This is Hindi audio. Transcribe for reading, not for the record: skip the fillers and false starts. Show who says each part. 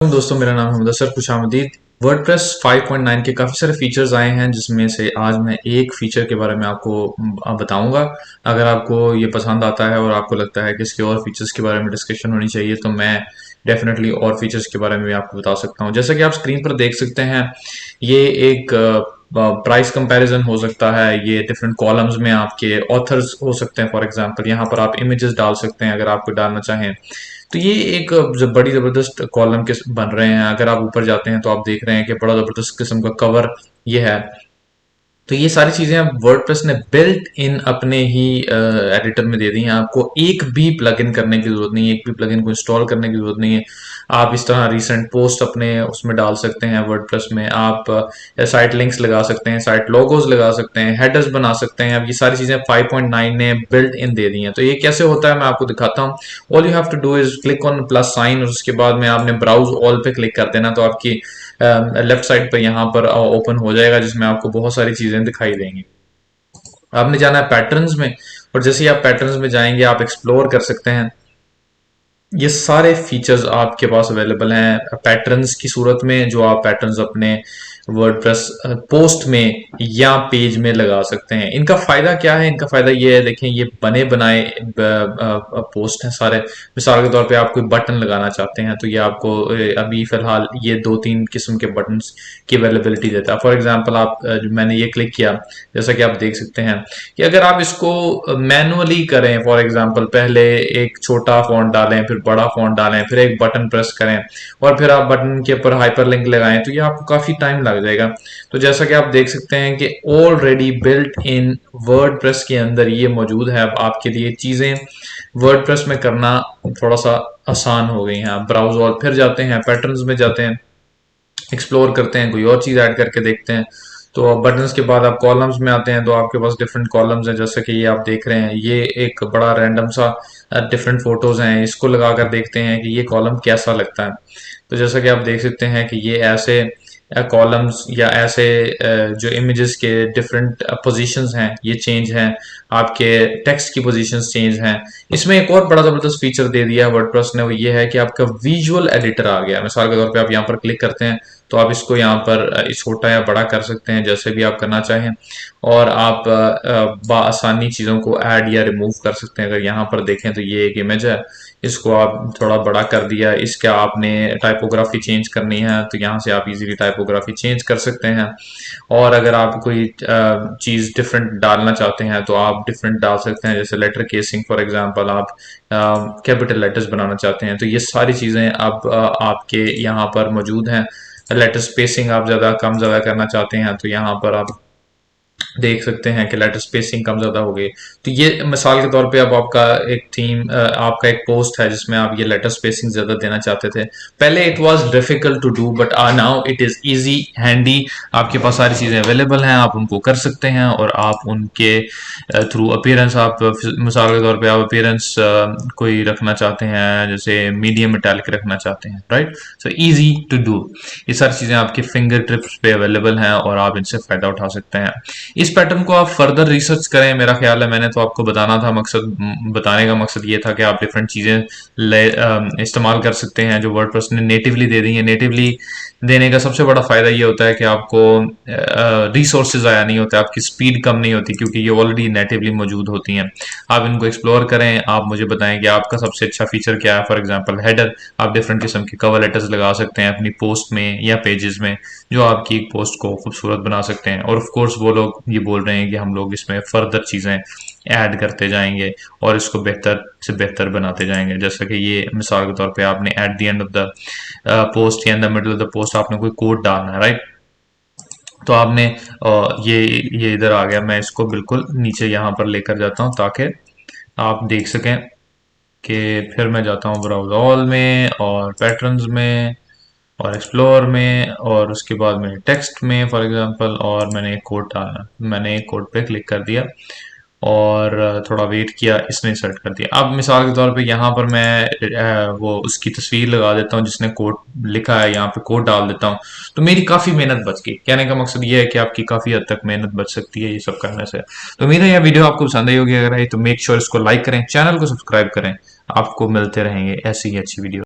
Speaker 1: दोस्तों, मेरा नाम है मुदस्सर खुशामदीद। वर्डप्रेस 5.9 के काफ़ी सारे फीचर्स आए हैं, जिसमें से आज मैं एक फीचर के बारे में आपको बताऊंगा। अगर आपको ये पसंद आता है और आपको लगता है कि इसके और फीचर्स के बारे में डिस्कशन होनी चाहिए, तो मैं डेफिनेटली और फीचर्स के बारे में भी आपको बता सकता हूँ। जैसा कि आप स्क्रीन पर देख सकते हैं, ये एक प्राइस कंपैरिजन हो सकता है। ये डिफरेंट कॉलम्स में आपके ऑथर्स हो सकते हैं। फॉर एग्जांपल यहाँ पर आप इमेजेस डाल सकते हैं अगर आपको डालना चाहें। तो ये एक बड़ी ज़बरदस्त कॉलम के बन रहे हैं। अगर आप ऊपर जाते हैं तो आप देख रहे हैं कि बड़ा ज़बरदस्त किस्म का कवर ये है। तो ये सारी चीज़ें अब वर्डप्रेस ने बिल्ट इन अपने ही एडिटर में दे दी हैं। आपको एक भी प्लगइन करने की ज़रूरत नहीं है, एक भी प्लगइन को इंस्टॉल करने की ज़रूरत नहीं है। आप इस तरह रिसेंट पोस्ट अपने उसमें डाल सकते हैं। वर्डप्रेस में आप साइट लिंक्स लगा सकते हैं, साइट लोगोज लगा सकते हैं, हेडर्स बना सकते हैं। अब ये सारी चीज़ें 5.9 ने बिल्ट इन दे दी हैं। तो ये कैसे होता है मैं आपको दिखाता हूँ। All you have to do is click on plus sign, और उसके बाद में आपने ब्राउज ऑल पे क्लिक कर देना। तो आपकी लेफ्ट साइड पे यहाँ पर ओपन हो जाएगा, जिसमें आपको बहुत सारी चीज़ें दिखाई देंगी। आपने जाना है पैटर्न्स में, और जैसे ही आप पैटर्न्स में जाएंगे आप एक्सप्लोर कर सकते हैं। ये सारे फीचर्स आपके पास अवेलेबल हैं पैटर्न्स की सूरत में, जो आप पैटर्न्स अपने वर्डप्रेस पोस्ट में या पेज में लगा सकते हैं। इनका फायदा क्या है? इनका फायदा ये है, देखें, ये बने बनाए पोस्ट हैं सारे। मिसाल के तौर पे आप कोई बटन लगाना चाहते हैं, तो ये आपको अभी फिलहाल ये 2-3 किस्म के बटन्स की अवेलेबिलिटी देता है। फॉर एग्जांपल मैंने ये क्लिक किया, जैसा कि आप देख सकते हैं कि अगर आप इसको मैनुअली करें, फॉर एग्जांपल पहले एक छोटा फॉन्ट डालें, फिर बड़ा फॉन्ट डालें, फिर एक बटन प्रेस करें, और फिर आप बटन के ऊपर हाइपरलिंक लगाएं, तो ये आपको काफ़ी टाइम लग जाएगा। तो जैसा कि आप देख सकते हैं कि ऑलरेडी बिल्ट इन वर्डप्रेस के अंदर ये मौजूद है। अब आपके लिए चीज़ें वर्डप्रेस में करना थोड़ा सा आसान हो गई हैं। आप ब्राउज और फिर जाते हैं, पैटर्न्स में जाते हैं, एक्सप्लोर करते हैं, कोई और चीज़ ऐड करके देखते हैं। तो बटन्स के बाद आप कॉलम्स में आते हैं, तो आपके पास डिफरेंट कॉलम्स हैं। जैसे कि ये आप देख रहे हैं, ये एक बड़ा रैंडम सा डिफरेंट फोटोज हैं। इसको लगा कर देखते हैं कि ये कॉलम कैसा लगता है। तो जैसा कि आप देख सकते हैं कि ये ऐसे कॉलम्स या ऐसे जो इमेजेस के डिफरेंट पोजीशंस हैं, ये चेंज हैं। आपके टेक्स्ट की पोजीशंस चेंज हैं। इसमें एक और बड़ा ज़बरदस्त फीचर दे दिया है वर्डप्रेस ने, वो ये है कि आपका विजुअल एडिटर आ गया। मिसाल के तौर पे आप यहाँ पर क्लिक करते हैं, तो आप इसको यहाँ पर छोटा या बड़ा कर सकते हैं, जैसे भी आप करना चाहें। और आप बआसानी चीज़ों को ऐड या रिमूव कर सकते हैं। अगर यहाँ पर देखें तो ये एक इमेज है, इसको आप थोड़ा बड़ा कर दिया, इसका आपने टाइपोग्राफी चेंज करनी है, तो यहाँ से आप इजीली टाइपोग्राफी चेंज कर सकते हैं। और अगर आप कोई चीज़ डिफरेंट डालना चाहते हैं, तो आप डिफरेंट डाल सकते हैं। जैसे लेटर केसिंग, फॉर एग्जांपल आप कैपिटल लेटर्स बनाना चाहते हैं, तो ये सारी चीज़ें अब आपके यहाँ पर मौजूद हैं। लेटर स्पेसिंग आप ज़्यादा कम ज़्यादा करना चाहते हैं, तो यहाँ पर आप देख सकते हैं कि लेटर स्पेसिंग कम ज़्यादा हो गई। तो ये मिसाल के तौर पे अब आपका एक थीम, आपका एक पोस्ट है जिसमें आप ये लेटर स्पेसिंग ज़्यादा देना चाहते थे। पहले it was difficult to do, but now it is easy, handy. आपके पास सारी चीज़ें अवेलेबल हैं, आप उनको कर सकते हैं। और आप उनके थ्रू अपीयरेंस, आप मिसाल के तौर पे आप अपीयरेंस कोई रखना चाहते हैं, जैसे मीडियम मेटालिक रखना चाहते हैं, right. So easy to do. ये सारी चीज़ें आपके फिंगर टिप्स पे अवेलेबल हैं और आप इनसे फ़ायदा उठा सकते हैं। इस पैटर्न को आप फर्दर रिसर्च करें, मेरा ख्याल है। मैंने तो आपको बताना था, बताने का मकसद ये था कि आप डिफरेंट चीज़ें इस्तेमाल कर सकते हैं जो वर्डप्रेस ने नेटिवली दे दी है। नेटिवली देने का सबसे बड़ा फ़ायदा ये होता है कि आपको रिसोर्सेज आया नहीं होता, आपकी स्पीड कम नहीं होती, क्योंकि ये ऑलरेडी नेटिवली मौजूद होती हैं। आप इनको एक्सप्लोर करें, आप मुझे बताएं कि आपका सबसे अच्छा फीचर क्या है। फॉर एग्जांपल हेडर, आप डिफरेंट किस्म के कवर लेटर्स लगा सकते हैं अपनी पोस्ट में या पेजेस में, जो आपकी एक पोस्ट को खूबसूरत बना सकते हैं। और ऑफ कोर्स वो लोग ये बोल रहे हैं कि हम लोग इसमें फर्दर चीज़ें ऐड करते जाएंगे और इसको बेहतर से बेहतर बनाते जाएंगे। जैसा कि ये मिसाल के तौर पे आपने at the end of the post या in the middle of the post आपने कोई कोड डालना है, राइट। तो आपने ये इधर आ गया। मैं इसको बिल्कुल नीचे यहाँ पर लेकर जाता हूँ ताकि आप देख सकें कि फिर मैं जाता हूँ ब्राउज ऑल में और पैटर्न्स में और एक्सप्लोर में, और उसके बाद मैंने टेक्स्ट में फॉर एग्जांपल, और मैंने एक कोड डालना, मैंने एक कोड पे क्लिक कर दिया और थोड़ा वेट किया, इसने इंसर्ट कर दिया। अब मिसाल के तौर पे यहाँ पर मैं वो उसकी तस्वीर लगा देता हूँ जिसने कोड लिखा है, यहाँ पे कोड डाल देता हूँ, तो मेरी काफ़ी मेहनत बच गई। कहने का मकसद ये है कि आपकी काफ़ी हद तक मेहनत बच सकती है ये सब करने से। तो उम्मीद है यह वीडियो आपको पसंद आई होगी। अगर आई तो मेक श्योर इसको लाइक करें, चैनल को सब्सक्राइब करें। आपको मिलते रहेंगे ऐसी ही अच्छी वीडियो।